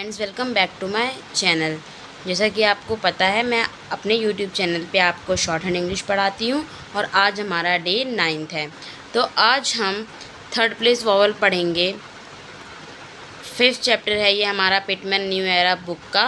Friends, welcome back to my channel. जैसा कि आपको पता है, मैं अपने यूट्यूब चैनल पे आपको शॉर्ट हैंड इंग्लिश पढ़ाती हूँ और आज हमारा डे 9th है। तो आज हम थर्ड प्लेस वॉवल पढ़ेंगे। 5th चैप्टर है ये हमारा पिटमैन न्यू एरा बुक का।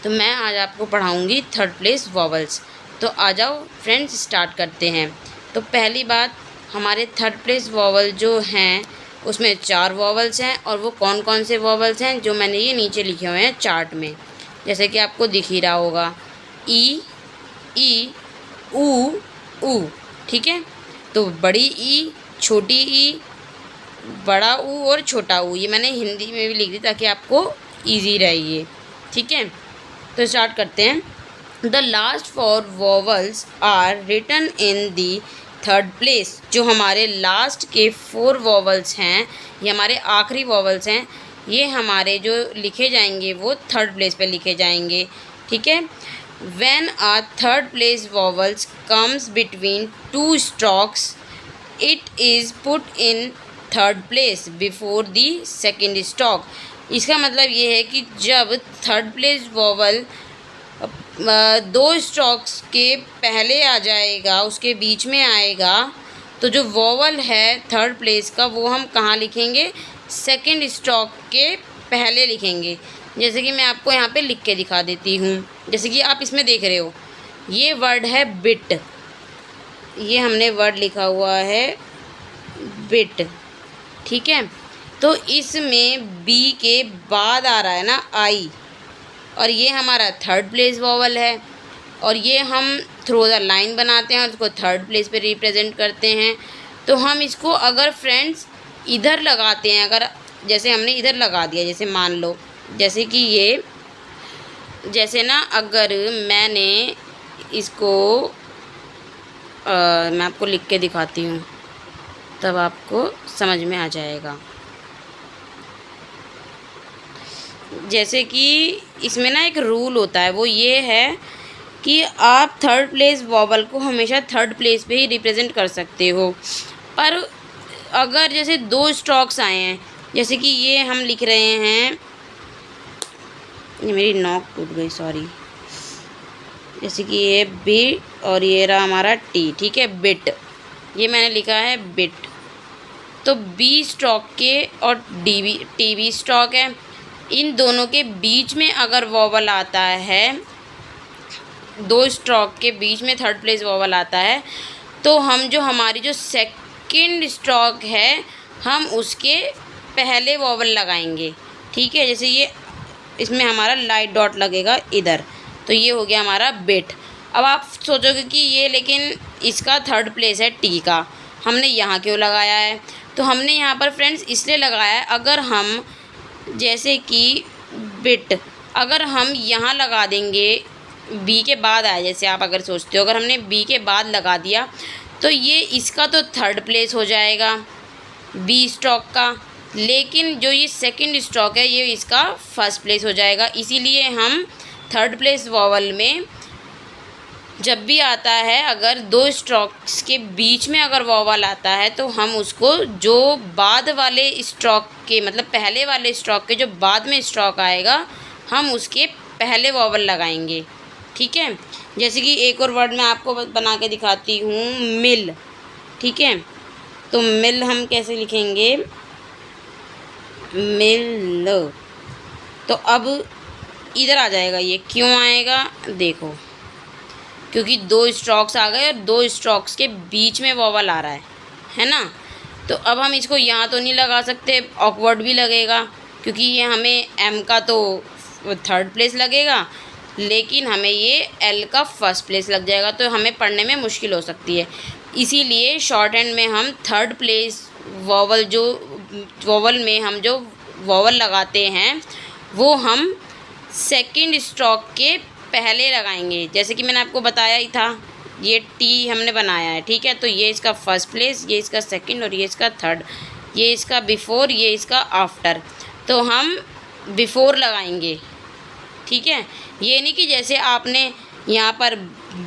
तो मैं आज आपको पढ़ाऊँगी थर्ड प्लेस वॉवल्स। तो आ जाओ फ्रेंड्स, स्टार्ट करते हैं। तो पहली बात, हमारे थर्ड प्लेस वॉवल जो हैं उसमें 4 वॉवल्स हैं और वो कौन कौन से वॉवल्स हैं जो मैंने ये नीचे लिखे हुए हैं चार्ट में, जैसे कि आपको दिख ही रहा होगा। ई, ऊ। ठीक है, तो बड़ी ई, छोटी ई, बड़ा ऊ और छोटा ऊ, ये मैंने हिंदी में भी लिख दी ताकि आपको ईजी रहे ये। ठीक है, तो स्टार्ट करते हैं। The last 4 vowels are written in the third place. जो हमारे लास्ट के 4 वॉवल्स हैं, ये हमारे आखिरी वॉवल्स हैं, ये हमारे जो लिखे जाएंगे वो थर्ड प्लेस पे लिखे जाएंगे। ठीक है, when a third place vowels comes between 2 strokes it is put in third place before the second stroke. इसका मतलब ये है कि जब थर्ड प्लेस वॉवल 2 स्ट्रोक्स के पहले आ जाएगा, उसके बीच में आएगा, तो जो वॉवल है थर्ड प्लेस का वो हम कहाँ लिखेंगे? सेकंड स्ट्रोक के पहले लिखेंगे। जैसे कि मैं आपको यहाँ पे लिख के दिखा देती हूँ। जैसे कि आप इसमें देख रहे हो, ये वर्ड है बिट, ये हमने वर्ड लिखा हुआ है बिट। ठीक है, तो इसमें बी के बाद आ रहा है ना आई, और ये हमारा थर्ड प्लेस वॉवल है और ये हम थ्रू द लाइन बनाते हैं और उसको थर्ड प्लेस पे रिप्रेजेंट करते हैं। तो हम इसको अगर फ्रेंड्स इधर लगाते हैं, अगर जैसे हमने इधर लगा दिया, जैसे मान लो, जैसे कि ये, जैसे ना अगर मैंने इसको मैं आपको लिख के दिखाती हूँ तब आपको समझ में आ जाएगा। जैसे कि इसमें ना एक रूल होता है, वो ये है कि आप थर्ड प्लेस वॉवल को हमेशा थर्ड प्लेस पे ही रिप्रेजेंट कर सकते हो। पर अगर जैसे 2 स्ट्रोक्स आए हैं, जैसे कि ये हम लिख रहे हैं, ये मेरी नोक टूट गई, सॉरी। जैसे कि ये बी और ये रहा हमारा टी। ठीक है, बिट, ये मैंने लिखा है बिट। तो बी स्ट्रोक के और टी बी स्ट्रोक है, इन दोनों के बीच में अगर वॉवल आता है, 2 स्ट्रोक के बीच में थर्ड प्लेस वॉवल आता है, तो हम जो हमारी जो सेकंड स्ट्रोक है हम उसके पहले वॉवल लगाएंगे। ठीक है, जैसे ये इसमें हमारा लाइट डॉट लगेगा इधर, तो ये हो गया हमारा बिट। अब आप सोचोगे कि ये लेकिन इसका थर्ड प्लेस है टी का, हमने यहाँ क्यों लगाया है? तो हमने यहाँ पर फ्रेंड्स इसलिए लगाया है, अगर हम जैसे कि बिट अगर हम यहाँ लगा देंगे, बी के बाद आया, जैसे आप अगर सोचते हो, अगर हमने बी के बाद लगा दिया तो ये इसका तो थर्ड प्लेस हो जाएगा बी स्ट्रोक का, लेकिन जो ये सेकंड स्ट्रोक है ये इसका फर्स्ट प्लेस हो जाएगा। इसीलिए हम थर्ड प्लेस वॉवल में जब भी आता है, अगर 2 स्ट्रोक्स के बीच में अगर वॉवल आता है, तो हम उसको जो बाद वाले स्ट्रोक के, मतलब पहले वाले स्ट्रोक के जो बाद में स्ट्रोक आएगा, हम उसके पहले वॉवल लगाएंगे। ठीक है, जैसे कि एक और वर्ड मैं आपको बना के दिखाती हूँ, मिल। ठीक है, तो मिल हम कैसे लिखेंगे? मिल। तो अब इधर आ जाएगा, ये क्यों आएगा? देखो, क्योंकि 2 स्ट्रोक्स आ गए और 2 स्ट्रोक्स के बीच में वॉवल आ रहा है ना। तो अब हम इसको यहाँ तो नहीं लगा सकते, ऑकवर्ड भी लगेगा, क्योंकि ये हमें एम का तो थर्ड प्लेस लगेगा, लेकिन हमें ये एल का फर्स्ट प्लेस लग जाएगा, तो हमें पढ़ने में मुश्किल हो सकती है। इसीलिए शॉर्ट हैंड में हम थर्ड प्लेस वॉवल, जो वॉवल में हम जो वॉवल लगाते हैं वो हम सेकंड स्ट्रोक के पहले लगाएंगे। जैसे कि मैंने आपको बताया ही था, ये टी हमने बनाया है। ठीक है, तो ये इसका फर्स्ट प्लेस, ये इसका सेकंड और ये इसका थर्ड, ये इसका बिफोर, ये इसका आफ्टर, तो हम बिफोर लगाएंगे। ठीक है, ये नहीं कि जैसे आपने यहाँ पर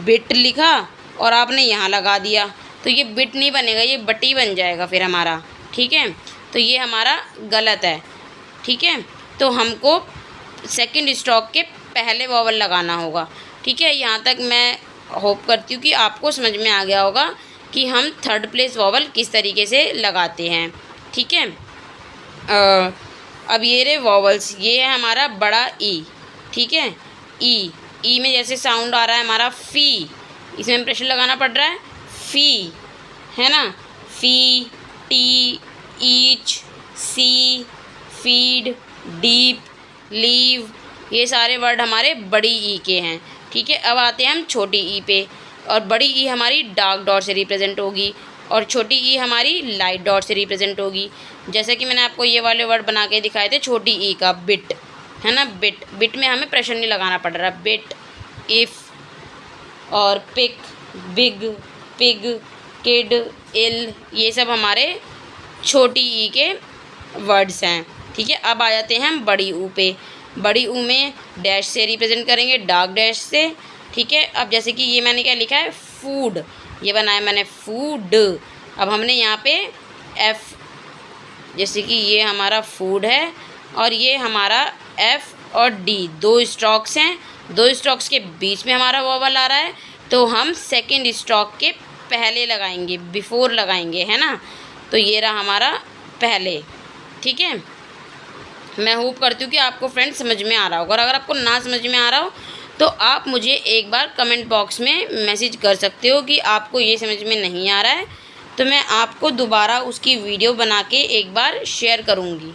बिट लिखा और आपने यहाँ लगा दिया, तो ये बिट नहीं बनेगा, ये बटी बन जाएगा फिर हमारा। ठीक है, तो ये हमारा गलत है। ठीक है, तो हमको सेकंड स्टॉक के पहले वॉवल लगाना होगा। ठीक है, यहाँ तक मैं होप करती हूँ कि आपको समझ में आ गया होगा कि हम थर्ड प्लेस वॉवल किस तरीके से लगाते हैं। ठीक है, अब ये रहे वॉवल्स, ये है हमारा बड़ा ई। ठीक है, ई में जैसे साउंड आ रहा है हमारा फ़ी, इसमें प्रेशर लगाना पड़ रहा है, फ़ी, है ना, फ़ी, टी, ईच, सी, फीड, डीप, लीव, ये सारे वर्ड हमारे बड़ी ई के हैं। ठीक है, अब आते हैं हम छोटी ई पे, और बड़ी ई हमारी डार्क डॉट से रिप्रेजेंट होगी और छोटी ई हमारी लाइट डॉट से रिप्रेजेंट होगी। जैसे कि मैंने आपको ये वाले वर्ड बना के दिखाए थे, छोटी ई का बिट, है ना, बिट में हमें प्रेशर नहीं लगाना पड़ रहा, बिट, इफ़ और पिक, बिग, पिग, किड, इल, ये सब हमारे छोटी ई के वर्ड्स हैं। ठीक है, अब आ जाते हैं हम बड़ी ऊ पे। बड़ी ऊ में डैश से रिप्रेजेंट करेंगे, डार्क डैश से। ठीक है, अब जैसे कि ये मैंने क्या लिखा है, फूड, ये बनाया मैंने फूड। अब हमने यहाँ पे एफ, जैसे कि ये हमारा फूड है और ये हमारा एफ और डी, दो स्ट्रोक्स हैं, दो स्ट्रोक्स के बीच में हमारा वॉवल आ रहा है, तो हम सेकंड स्ट्रोक के पहले लगाएंगे, बिफोर लगाएंगे, है ना। तो ये रहा हमारा पहले। ठीक है, मैं होप करती हूँ कि आपको फ्रेंड्स समझ में आ रहा होगा, और अगर आपको ना समझ में आ रहा हो तो आप मुझे एक बार कमेंट बॉक्स में मैसेज कर सकते हो कि आपको ये समझ में नहीं आ रहा है, तो मैं आपको दोबारा उसकी वीडियो बना के एक बार शेयर करूँगी।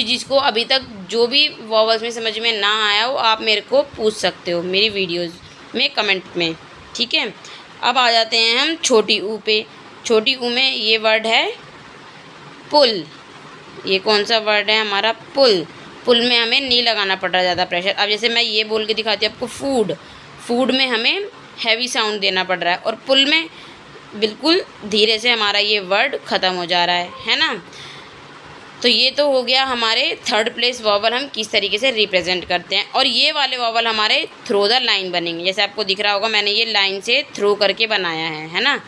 जिसको अभी तक जो भी वॉवल्स में समझ में ना आया हो, आप मेरे को पूछ सकते हो मेरी वीडियोज़ में कमेंट में। ठीक है, अब आ जाते हैं हम छोटी ऊ पे। छोटी ऊ में ये वर्ड है पुल। ये कौन सा वर्ड है हमारा, पुल। पुल में हमें नहीं लगाना पड़ रहा ज़्यादा प्रेशर। अब जैसे मैं ये बोल के दिखाती हूँ आपको फूड, फूड में हमें हैवी साउंड देना पड़ रहा है, और पुल में बिल्कुल धीरे से हमारा ये वर्ड ख़त्म हो जा रहा है ना। तो ये तो हो गया हमारे थर्ड प्लेस वॉवल हम किस तरीके से रिप्रेजेंट करते हैं। और ये वाले वॉवल हमारे थ्रू द लाइन बनेंगे। जैसे आपको दिख रहा होगा मैंने ये लाइन से थ्रू करके बनाया है ना,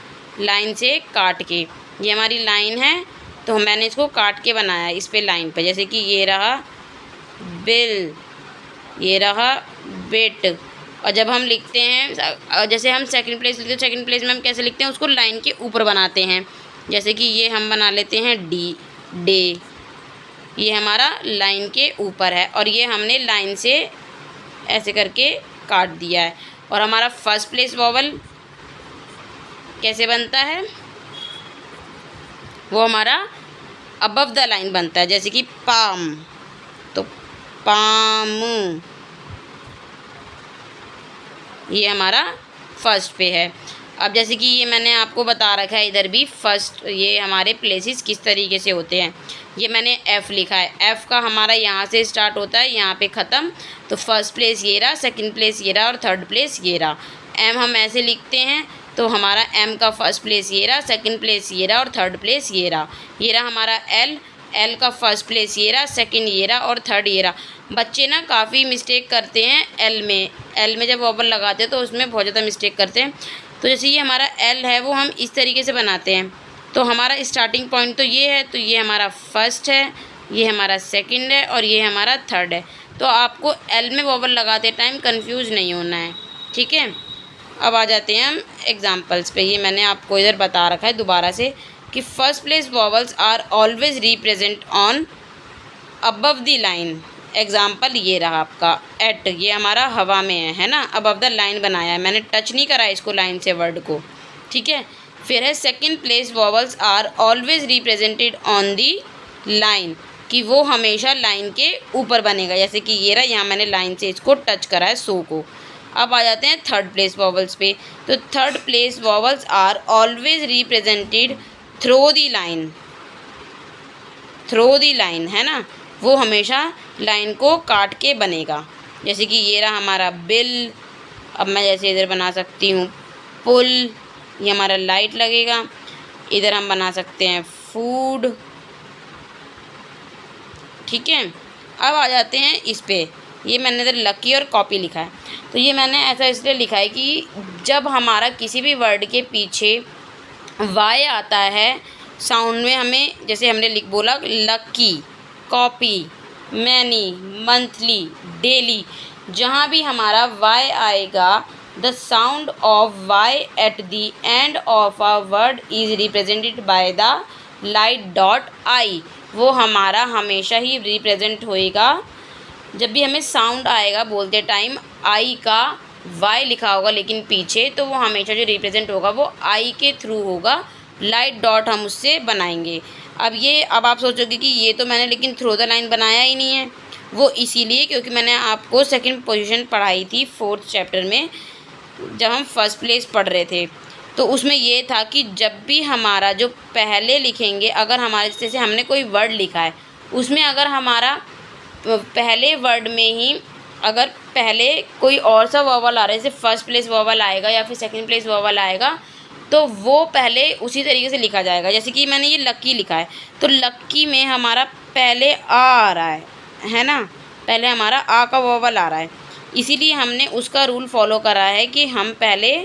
लाइन से काट के। ये हमारी लाइन है तो मैंने इसको काट के बनाया इस पे लाइन पे। जैसे कि ये रहा बिल, ये रहा बिट। और जब हम लिखते हैं, जैसे हम सेकंड प्लेस लिखते हैं, सेकंड प्लेस में हम कैसे लिखते हैं, उसको लाइन के ऊपर बनाते हैं। जैसे कि ये हम बना लेते हैं डी, डे, ये हमारा लाइन के ऊपर है, और ये हमने लाइन से ऐसे करके काट दिया है। और हमारा फर्स्ट प्लेस वॉवल कैसे बनता है, वो हमारा अबव द लाइन बनता है। जैसे कि पाम, तो पाम, ये हमारा फर्स्ट पे है। अब जैसे कि ये मैंने आपको बता रखा है इधर भी फर्स्ट, ये हमारे प्लेसेस किस तरीके से होते हैं। ये मैंने एफ़ लिखा है, एफ़ का हमारा यहाँ से स्टार्ट होता है, यहाँ पे ख़त्म। तो फर्स्ट प्लेस ये रहा, सेकंड प्लेस ये रहा, और थर्ड प्लेस ये रहा। एम हम ऐसे लिखते हैं, तो हमारा एम का फर्स्ट प्लेस ये रहा, सेकंड प्लेस ये रहा, और थर्ड प्लेस ये रहा। ये रहा हमारा एल, एल का फर्स्ट प्लेस ये रहा, सेकंड ये रहा, और थर्ड ये रहा। बच्चे ना काफ़ी मिस्टेक करते हैं एल में जब वॉवल लगाते हैं तो उसमें बहुत ज़्यादा मिस्टेक करते हैं। तो जैसे ये हमारा एल है वो हम इस तरीके से बनाते हैं। तो हमारा स्टार्टिंग पॉइंट तो ये है, तो ये हमारा फर्स्ट है, ये हमारा सेकंड है, और ये हमारा थर्ड है। तो आपको एल में वॉवल लगाते टाइम कंफ्यूज नहीं होना है। ठीक है, अब आ जाते हैं हम एग्जांपल्स पे। ये मैंने आपको इधर बता रखा है दोबारा से कि first place vowels are always represent on above the line. Example ये रहा आपका एट, ये हमारा हवा में है ना, अबव द लाइन बनाया है, मैंने टच नहीं करा इसको लाइन से वर्ड को। ठीक है, फिर है second place vowels are always represented on the line, कि वो हमेशा लाइन के ऊपर बनेगा। जैसे कि ये रहा, यहाँ मैंने लाइन से इसको टच करा है सो को। अब आ जाते हैं थर्ड प्लेस वॉवल्स पे। तो third place vowels are always represented through the line, through the line है ना, वो हमेशा लाइन को काट के बनेगा। जैसे कि ये रहा हमारा बिल, अब मैं जैसे इधर बना सकती हूँ पुल, ये हमारा लाइट लगेगा। इधर हम बना सकते हैं फूड। ठीक है, अब आ जाते हैं इस पे। ये मैंने इधर लकी और कॉपी लिखा है, तो ये मैंने ऐसा इसलिए लिखा है कि जब हमारा किसी भी वर्ड के पीछे वाई आता है साउंड में, हमें जैसे हमने बोला lucky, copy, many, monthly, daily, जहाँ भी हमारा वाई आएगा, the sound of Y at the end of a word is represented by the light dot I, वो हमारा हमेशा ही रिप्रेजेंट होएगा। जब भी हमें साउंड आएगा बोलते टाइम आई का वाई लिखा होगा लेकिन पीछे, तो वो हमेशा जो रिप्रेजेंट होगा वो आई के थ्रू होगा, लाइट डॉट हम उससे बनाएंगे। अब आप सोचोगे कि ये तो मैंने लेकिन थ्रू द लाइन बनाया ही नहीं है। वो इसीलिए क्योंकि मैंने आपको सेकंड पोजीशन पढ़ाई थी 4th चैप्टर में, जब हम फर्स्ट प्लेस पढ़ रहे थे, तो उसमें ये था कि जब भी हमारा जो पहले लिखेंगे, अगर हमारे जैसे हमने कोई वर्ड लिखा है उसमें अगर हमारा पहले वर्ड में ही अगर पहले कोई और सा वोवल आ रहा है, जैसे फर्स्ट प्लेस वोवल आएगा या फिर सेकंड प्लेस वोवल आएगा, तो वो पहले उसी तरीके से लिखा जाएगा। जैसे कि मैंने ये लक्की लिखा है, तो लक्की में हमारा पहले आ रहा है ना, पहले हमारा आ का वोवल आ रहा है, इसीलिए हमने उसका रूल फॉलो करा है कि हम पहले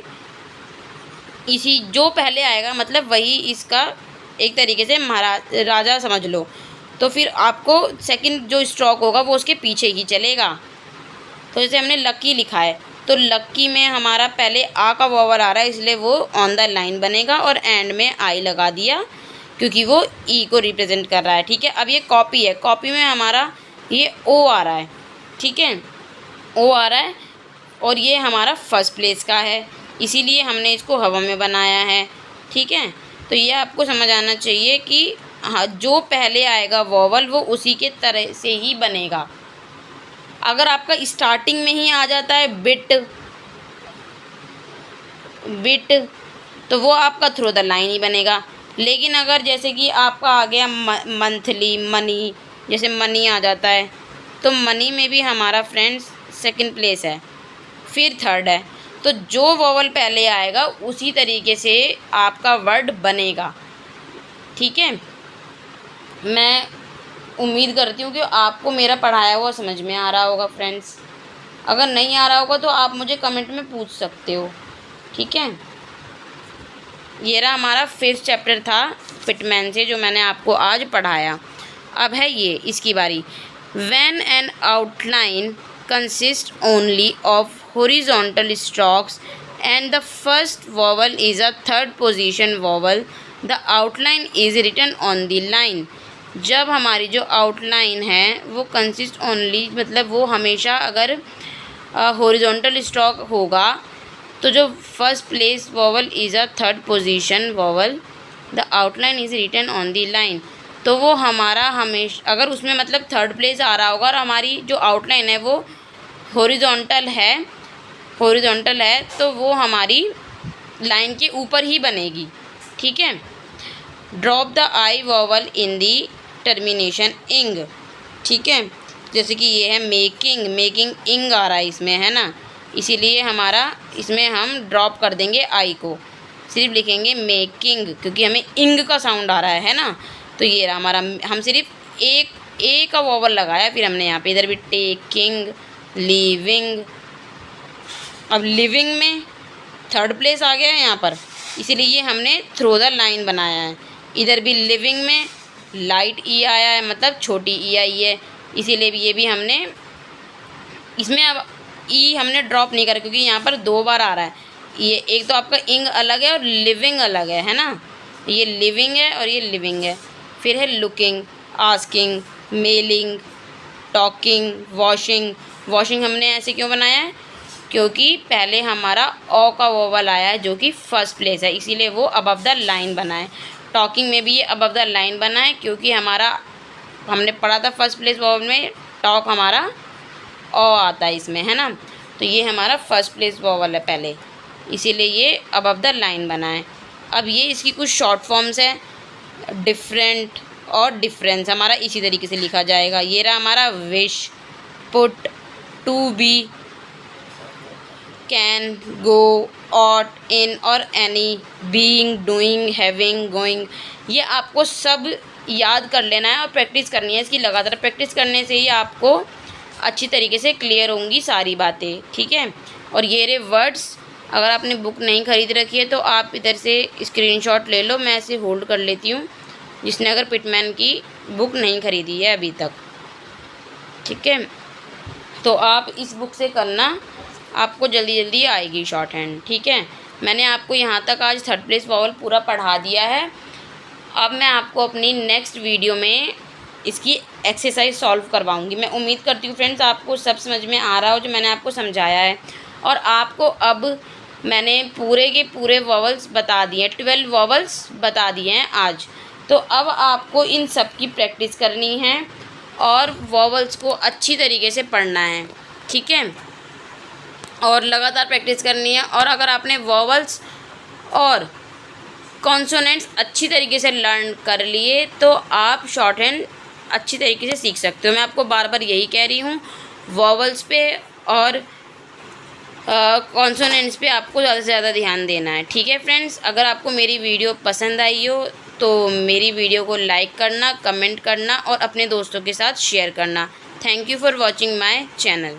इसी जो पहले आएगा मतलब वही इसका एक तरीके से महाराज राजा समझ लो, तो फिर आपको सेकंड जो स्ट्रोक होगा वो उसके पीछे ही चलेगा। तो जैसे हमने लक्की लिखा है, तो लक्की में हमारा पहले आ का वोवल आ रहा है, इसलिए वो ऑन द लाइन बनेगा, और एंड में आई लगा दिया क्योंकि वो ई को रिप्रेजेंट कर रहा है। ठीक है, अब ये कॉपी है, कॉपी में हमारा ये ओ आ रहा है, ठीक है, ओ आ रहा है, और ये हमारा फर्स्ट प्लेस का है, इसीलिए हमने इसको हवा में बनाया है। ठीक है, तो ये आपको समझ आना चाहिए कि हाँ, जो पहले आएगा वोवल वो उसी के तरह से ही बनेगा। अगर आपका स्टार्टिंग में ही आ जाता है बिट, तो वो आपका थ्रू द लाइन ही बनेगा। लेकिन अगर जैसे कि आपका आ गया मंथली, मनी, जैसे मनी आ जाता है, तो मनी में भी हमारा फ्रेंड्स सेकंड प्लेस है, फिर थर्ड है, तो जो वोवल पहले आएगा उसी तरीके से आपका वर्ड बनेगा। ठीक है, मैं उम्मीद करती हूँ कि आपको मेरा पढ़ाया हुआ समझ में आ रहा होगा फ्रेंड्स। अगर नहीं आ रहा होगा तो आप मुझे कमेंट में पूछ सकते हो। ठीक है, ये रहा हमारा 5th चैप्टर था पिटमैन से, जो मैंने आपको आज पढ़ाया। अब है ये इसकी बारी। When an outline consist only of horizontal strokes and the first vowel is a third position vowel, the outline is written on the line. जब हमारी जो आउटलाइन है वो कंसिस्ट ओनली मतलब वो हमेशा अगर हॉरिजॉन्टल स्ट्रोक होगा, तो जो first place vowel is a third position vowel, the outline is written on the line. तो वो हमारा हमेशा अगर उसमें मतलब थर्ड प्लेस आ रहा होगा और हमारी जो आउटलाइन है वो हॉरिजॉन्टल है, तो वो हमारी लाइन के ऊपर ही बनेगी। ठीक है, drop the I vowel in the termination इंग। ठीक है, जैसे कि ये है मेकिंग इंग आ रहा है इसमें, है ना, इसीलिए हमारा इसमें हम ड्रॉप कर देंगे आई को, सिर्फ लिखेंगे मेकिंग क्योंकि हमें इंग का साउंड आ रहा है ना। तो ये रहा हमारा, हम सिर्फ एक ए का वोवल लगाया, फिर हमने यहाँ पे इधर भी टेकिंग, लिविंग। अब लिविंग में थर्ड प्लेस आ गया है यहाँ पर, इसीलिए हमने थ्रू द लाइन बनाया है। इधर भी लिविंग में लाइट ई आया है, मतलब छोटी ई आई है, इसीलिए भी ये भी हमने इसमें अब ई हमने ड्रॉप नहीं करा क्योंकि यहाँ पर 2 बार आ रहा है। ये एक तो आपका इंग अलग है और लिविंग अलग है ना, ये लिविंग है और ये लिविंग है। फिर है looking, asking, mailing, talking, washing हमने ऐसे क्यों बनाया है क्योंकि पहले हमारा ओ का वोवल आया है जो कि फर्स्ट प्लेस है, इसीलिए वो अबव द लाइन बना है। टॉकिंग में भी ये अबव द लाइन बना है क्योंकि हमारा हमने पढ़ा था फर्स्ट प्लेस वोवल में टॉक हमारा ओ आता है इसमें, है ना, तो ये हमारा फर्स्ट प्लेस वोवल है पहले, इसीलिए ये अबव द लाइन बना है। अब ये इसकी कुछ शॉर्ट फॉर्म्स है, डिफरेंट और डिफरेंस हमारा इसी तरीके से लिखा जाएगा। ये रहा हमारा wish, put, to be, can, go, ought, in और any, being, doing, having, going. ये आपको सब याद कर लेना है और प्रैक्टिस करनी है। इसकी लगातार प्रैक्टिस करने से ही आपको अच्छी तरीके से क्लियर होंगी सारी बातें। ठीक है, और ये रे वर्ड्स, अगर आपने बुक नहीं ख़रीद रखी है तो आप इधर से स्क्रीनशॉट ले लो, मैं ऐसे होल्ड कर लेती हूँ जिसने अगर पिटमैन की बुक नहीं ख़रीदी है अभी तक। ठीक है, तो आप इस बुक से करना, आपको जल्दी जल्दी आएगी शॉर्ट हैंड। ठीक है, मैंने आपको यहाँ तक आज थर्ड प्लेस वॉवल पूरा पढ़ा दिया है। अब मैं आपको अपनी नेक्स्ट वीडियो में इसकी एक्सरसाइज सॉल्व करवाऊंगी। मैं उम्मीद करती हूँ फ्रेंड्स आपको सब समझ में आ रहा हो जो मैंने आपको समझाया है। और आपको अब मैंने पूरे के पूरे वॉवल्स बता दिए, 12 वॉवल्स बता दिए हैं आज। तो अब आपको इन सब की प्रैक्टिस करनी है और वॉवल्स को अच्छी तरीके से पढ़ना है। ठीक है, और लगातार प्रैक्टिस करनी है। और अगर आपने वॉवल्स और कॉन्सोनेंट्स अच्छी तरीके से लर्न कर लिए तो आप शॉर्ट हैंड अच्छी तरीके से सीख सकते हो। मैं आपको बार बार यही कह रही हूँ, वॉवल्स पे और कॉन्सोनेंट्स पे आपको ज़्यादा से ज़्यादा ध्यान देना है। ठीक है फ्रेंड्स, अगर आपको मेरी वीडियो पसंद आई हो तो मेरी वीडियो को लाइक करना, कमेंट करना और अपने दोस्तों के साथ शेयर करना। Thank you for watching my channel.